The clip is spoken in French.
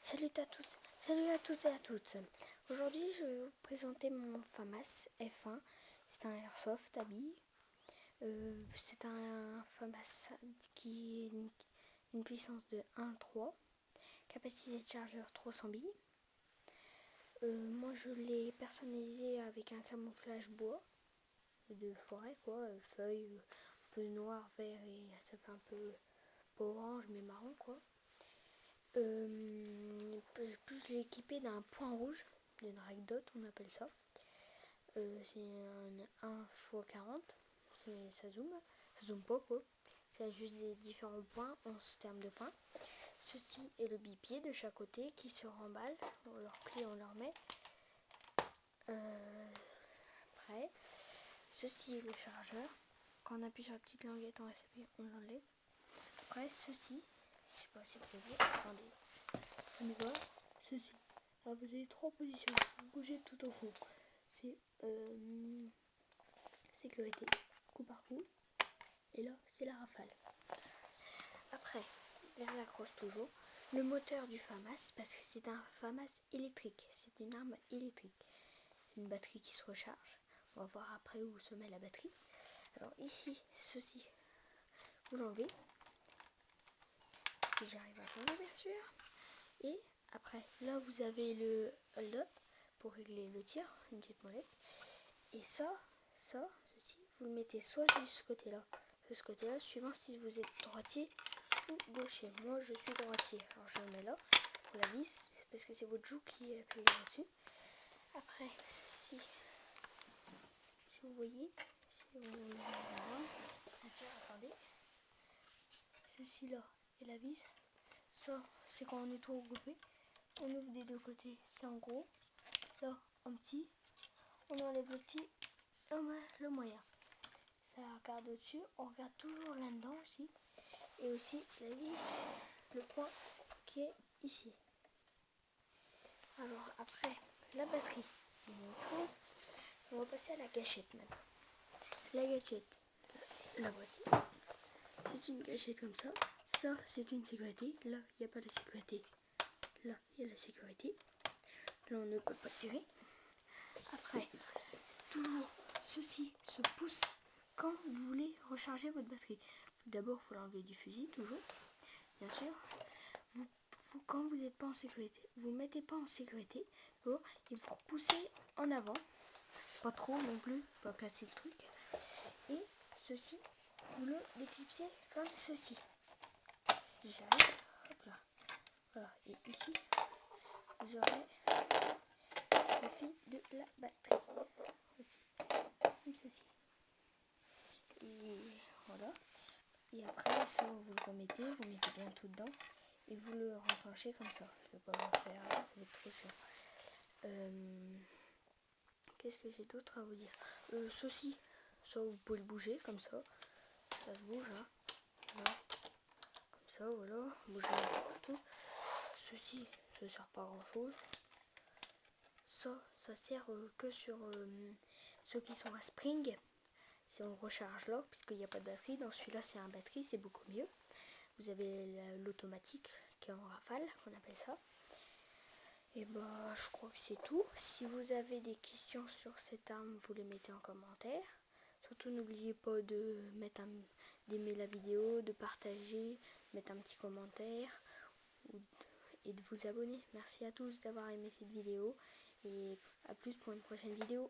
Salut à tous et à toutes. Aujourd'hui, je vais vous présenter mon FAMAS F1. C'est un airsoft à billes. C'est un FAMAS qui a une puissance de 1,3, capacité de chargeur 300 billes. Moi, je l'ai personnalisé avec un camouflage bois de forêt, quoi, feuilles un peu noir, vert et ça fait un peu pas orange mais marron, quoi. Plus je l'ai équipé d'un point rouge, d'une rag dot, on appelle ça. C'est un 1x40, ça zoome pas, quoi. C'est juste des différents points, 11 termes de points. Ceci est le bipied de chaque côté qui se remballe, on leur plie, on leur met. Après, ceci est le chargeur. Quand on appuie sur la petite languette en RCP, on l'enlève. Après, ceci, je sais pas si vous pouvez voir, attendez, on y va, ceci. Alors vous avez trois positions, vous bougez tout au fond. C'est sécurité, coup par coup, et là c'est la rafale. Après, vers la crosse toujours, le moteur du FAMAS, parce que c'est un FAMAS électrique, c'est une arme électrique. Une batterie qui se recharge, on va voir après où se met la batterie. Alors ici, ceci, vous l'enlevez, si j'arrive à faire bien sûr. Et après, là vous avez le hold-up pour régler le tir, une petite molette. Et ceci, vous le mettez soit de ce côté-là, suivant si vous êtes droitier ou gaucher. Moi je suis droitier, alors je le mets là pour la vis, parce que c'est votre joue qui est appuyée là-dessus. Après, ceci, si vous voyez, bien sûr, attendez, ceci là est la vis. Ça, c'est quand on est tout regroupé. On ouvre des deux côtés, c'est en gros. Là, en petit, on enlève le petit, on met le moyen. Ça regarde au-dessus, on regarde toujours là-dedans aussi. Et aussi la vis, le point qui est ici. Alors après, la batterie, c'est une autre chose. On va passer à la gâchette maintenant. La gâchette, la voici. C'est une gâchette comme ça. Ça, c'est une sécurité. Là, il n'y a pas de sécurité. Là, il y a la sécurité. Là, on ne peut pas tirer. Après, toujours, ceci se pousse quand vous voulez recharger votre batterie. D'abord, il faut l'enlever du fusil, toujours. Bien sûr. Quand vous n'êtes pas en sécurité, vous ne mettez pas en sécurité. Et vous repoussez en avant. Pas trop non plus, pas casser le truc. Et ceci, vous le déclipsez comme ceci. Si j'arrive, hop là. Voilà. Et ici, vous aurez le fil de la batterie. Aussi. Comme ceci. Et voilà. Et après, ça, vous le remettez, vous mettez bien tout dedans. Et vous le renclenchez comme ça. Je ne vais pas le faire là, ça va être trop chiant. Qu'est-ce que j'ai d'autre à vous dire? Ceci, ça vous pouvez le bouger comme ça. Ça se bouge, hein. Voilà. Comme ça, voilà. Bouger un peu partout. Ceci, ça ne sert pas à grand chose. Ça sert que sur ceux qui sont à spring. Si on recharge là, puisqu'il n'y a pas de batterie. Dans celui-là, c'est un batterie, c'est beaucoup mieux. Vous avez l'automatique qui est en rafale, qu'on appelle ça. Et bah, je crois que c'est tout. Si vous avez des questions sur cette arme, vous les mettez en commentaire. Surtout, n'oubliez pas de d'aimer la vidéo, de partager, mettre un petit commentaire et de vous abonner. Merci à tous d'avoir aimé cette vidéo et à plus pour une prochaine vidéo.